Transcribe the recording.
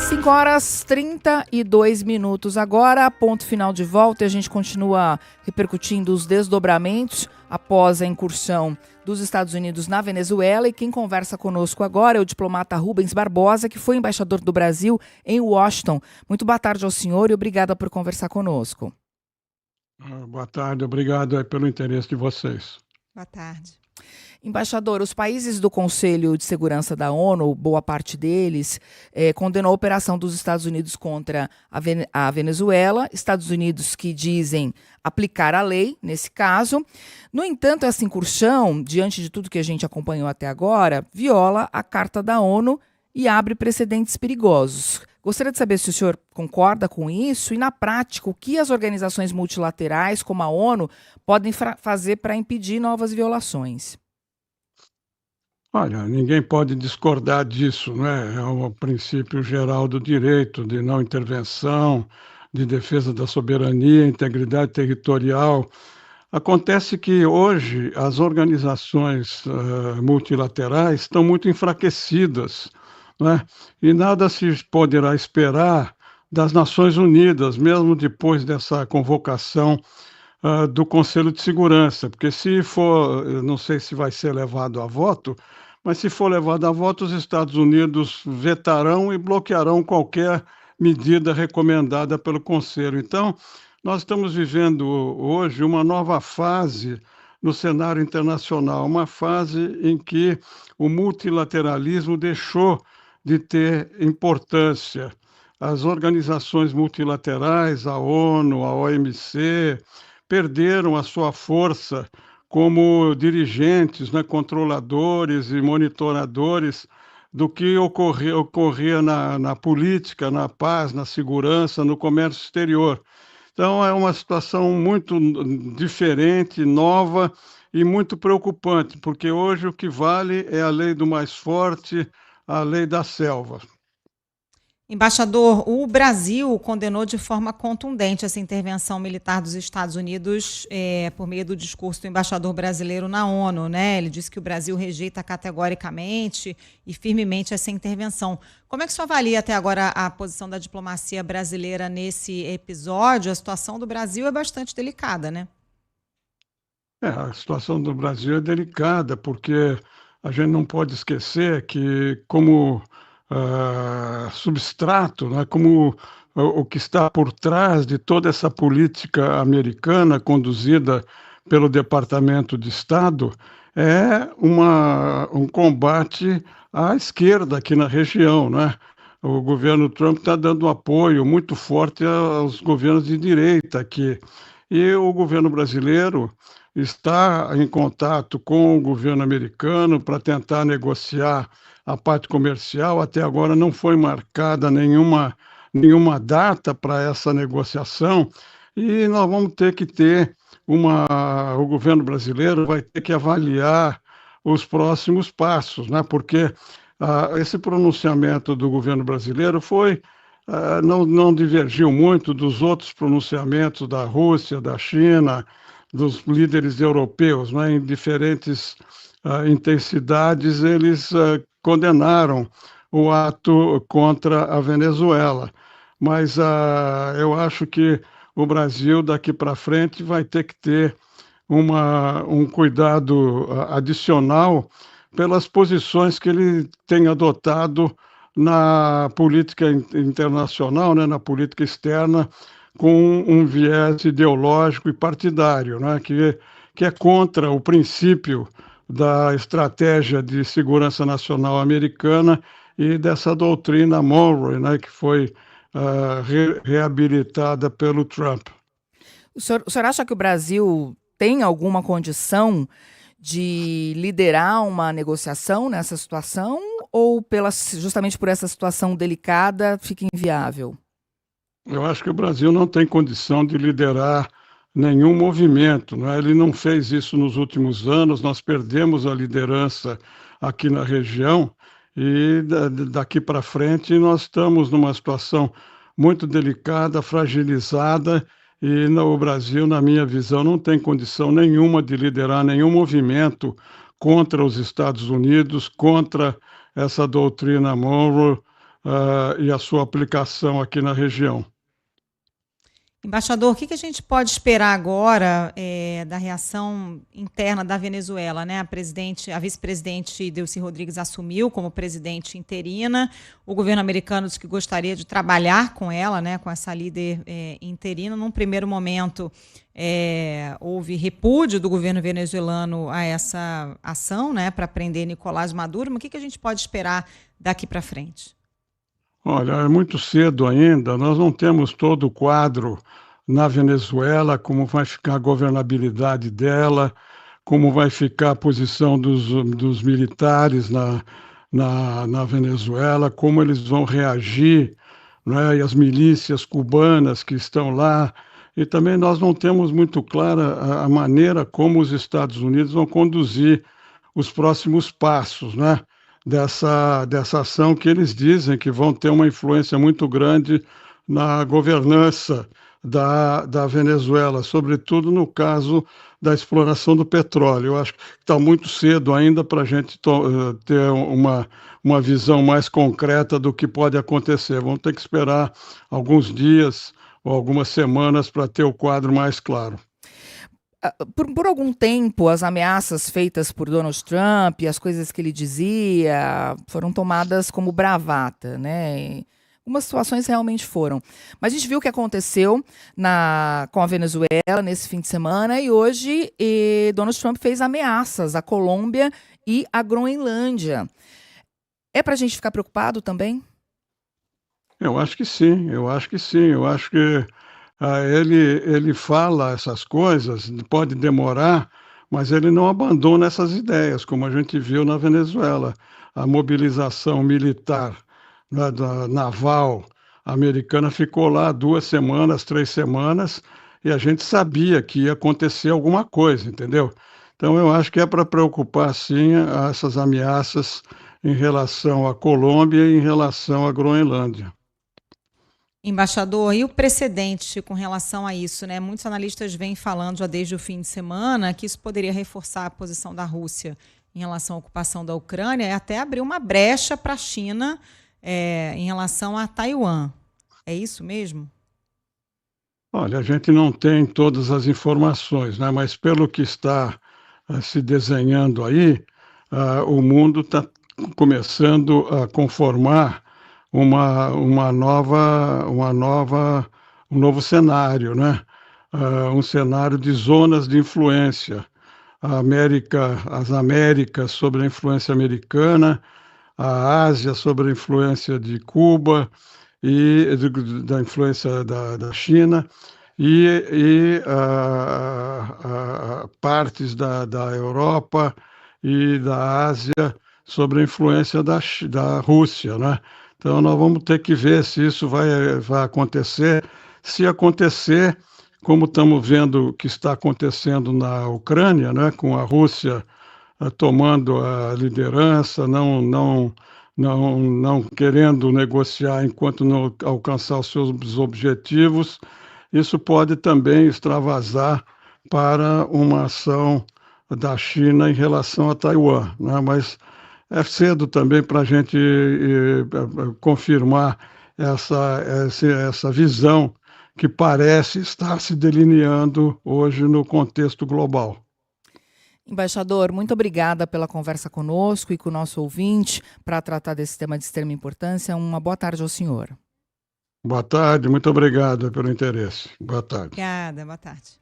5h32 agora, ponto final de volta, e a gente continua repercutindo os desdobramentos após a incursão dos Estados Unidos na Venezuela. E quem conversa conosco agora é o diplomata Rubens Barbosa, que foi embaixador do Brasil em Washington. Muito boa tarde ao senhor e obrigada por conversar conosco. Boa tarde, obrigado pelo interesse de vocês. Boa tarde. Embaixador, os países do Conselho de Segurança da ONU, boa parte deles, condenou a operação dos Estados Unidos contra a Venezuela, Estados Unidos que dizem aplicar a lei nesse caso. No entanto, essa incursão, diante de tudo que a gente acompanhou até agora, viola a Carta da ONU e abre precedentes perigosos. Gostaria de saber se o senhor concorda com isso e, na prática, o que as organizações multilaterais, como a ONU, podem fazer para impedir novas violações. Olha, ninguém pode discordar disso, né? É o princípio geral do direito de não intervenção, de defesa da soberania, integridade territorial. Acontece que hoje as organizações multilaterais estão muito enfraquecidas, né? E nada se poderá esperar das Nações Unidas, mesmo depois dessa convocação do Conselho de Segurança, porque se for, eu não sei se vai ser levado a voto, mas se for levado a voto, os Estados Unidos vetarão e bloquearão qualquer medida recomendada pelo Conselho. Então, nós estamos vivendo hoje uma nova fase no cenário internacional, uma fase em que o multilateralismo deixou de ter importância. As organizações multilaterais, a ONU, a OMC, perderam a sua força como dirigentes, né, controladores e monitoradores do que ocorria na política, na paz, na segurança, no comércio exterior. Então, é uma situação muito diferente, nova e muito preocupante, porque hoje o que vale é a lei do mais forte, a lei da selva. Embaixador, o Brasil condenou de forma contundente essa intervenção militar dos Estados Unidos por meio do discurso do embaixador brasileiro na ONU, né? Ele disse que o Brasil rejeita categoricamente e firmemente essa intervenção. Como é que o senhor avalia até agora a posição da diplomacia brasileira nesse episódio? A situação do Brasil é bastante delicada, né? A situação do Brasil é delicada, porque a gente não pode esquecer que, como substrato, né, como o que está por trás de toda essa política americana conduzida pelo Departamento de Estado, é um combate à esquerda aqui na região, né? O governo Trump está dando apoio muito forte aos governos de direita aqui. E o governo brasileiro está em contato com o governo americano para tentar negociar a parte comercial. Até agora não foi marcada nenhuma data para essa negociação, e nós vamos ter que ter o governo brasileiro vai ter que avaliar os próximos passos, né? Porque esse pronunciamento do governo brasileiro não divergiu muito dos outros pronunciamentos da Rússia, da China, dos líderes europeus, né? Em diferentes intensidades, eles condenaram o ato contra a Venezuela. Mas eu acho que o Brasil, daqui para frente, vai ter que ter um cuidado adicional pelas posições que ele tem adotado na política internacional, né, na política externa, com um viés ideológico e partidário, né, que é contra o princípio da estratégia de segurança nacional americana e dessa doutrina Monroe, né, que foi reabilitada pelo Trump. O senhor acha que o Brasil tem alguma condição de liderar uma negociação nessa situação, ou justamente por essa situação delicada fica inviável? Eu acho que o Brasil não tem condição de liderar nenhum movimento, né? Ele não fez isso nos últimos anos, nós perdemos a liderança aqui na região e daqui para frente nós estamos numa situação muito delicada, fragilizada, e o Brasil, na minha visão, não tem condição nenhuma de liderar nenhum movimento contra os Estados Unidos, contra essa doutrina Monroe, e a sua aplicação aqui na região. Embaixador, o que a gente pode esperar agora da reação interna da Venezuela, né? A vice-presidente Delcy Rodrigues assumiu como presidente interina. O governo americano disse que gostaria de trabalhar com ela, né? Com essa líder interina. Num primeiro momento, houve repúdio do governo venezuelano a essa ação, né? Para prender Nicolás Maduro. Mas o que a gente pode esperar daqui para frente? Olha, é muito cedo ainda, nós não temos todo o quadro na Venezuela, como vai ficar a governabilidade dela, como vai ficar a posição dos militares na Venezuela, como eles vão reagir, né, e as milícias cubanas que estão lá. E também nós não temos muito clara a maneira como os Estados Unidos vão conduzir os próximos passos, né? Dessa ação que eles dizem que vão ter uma influência muito grande na governança da Venezuela, sobretudo no caso da exploração do petróleo. Eu acho que está muito cedo ainda para a gente ter uma visão mais concreta do que pode acontecer. Vamos ter que esperar alguns dias ou algumas semanas para ter o quadro mais claro. Por algum tempo, as ameaças feitas por Donald Trump, as coisas que ele dizia, foram tomadas como bravata, né? Algumas situações realmente foram. Mas a gente viu o que aconteceu com a Venezuela nesse fim de semana e hoje Donald Trump fez ameaças à Colômbia e à Groenlândia. É para a gente ficar preocupado também? Eu acho que sim, eu acho que sim. Eu acho que ele fala essas coisas, pode demorar, mas ele não abandona essas ideias, como a gente viu na Venezuela. A mobilização militar, né, da naval americana ficou lá 2 semanas, 3 semanas, e a gente sabia que ia acontecer alguma coisa, entendeu? Então eu acho que é para preocupar, sim, essas ameaças em relação à Colômbia e em relação à Groenlândia. Embaixador, e o precedente com relação a isso, né? Muitos analistas vêm falando já desde o fim de semana que isso poderia reforçar a posição da Rússia em relação à ocupação da Ucrânia e até abrir uma brecha para a China em relação a Taiwan. É isso mesmo? Olha, a gente não tem todas as informações, né? Mas pelo que está se desenhando aí, o mundo está começando a conformar uma nova, um novo cenário, né? Um cenário de zonas de influência. As Américas sob a influência americana, a Ásia sob a influência de Cuba e da influência da China e partes da Europa e da Ásia sob a influência da Rússia, né? Então, nós vamos ter que ver se isso vai acontecer. Se acontecer, como estamos vendo que está acontecendo na Ucrânia, né, com a Rússia tomando a liderança, não querendo negociar enquanto não alcançar os seus objetivos, isso pode também extravasar para uma ação da China em relação a Taiwan, né? Mas é cedo também para a gente confirmar essa visão que parece estar se delineando hoje no contexto global. Embaixador, muito obrigada pela conversa conosco e com o nosso ouvinte para tratar desse tema de extrema importância. Uma boa tarde ao senhor. Boa tarde, muito obrigado pelo interesse. Boa tarde. Obrigada, boa tarde.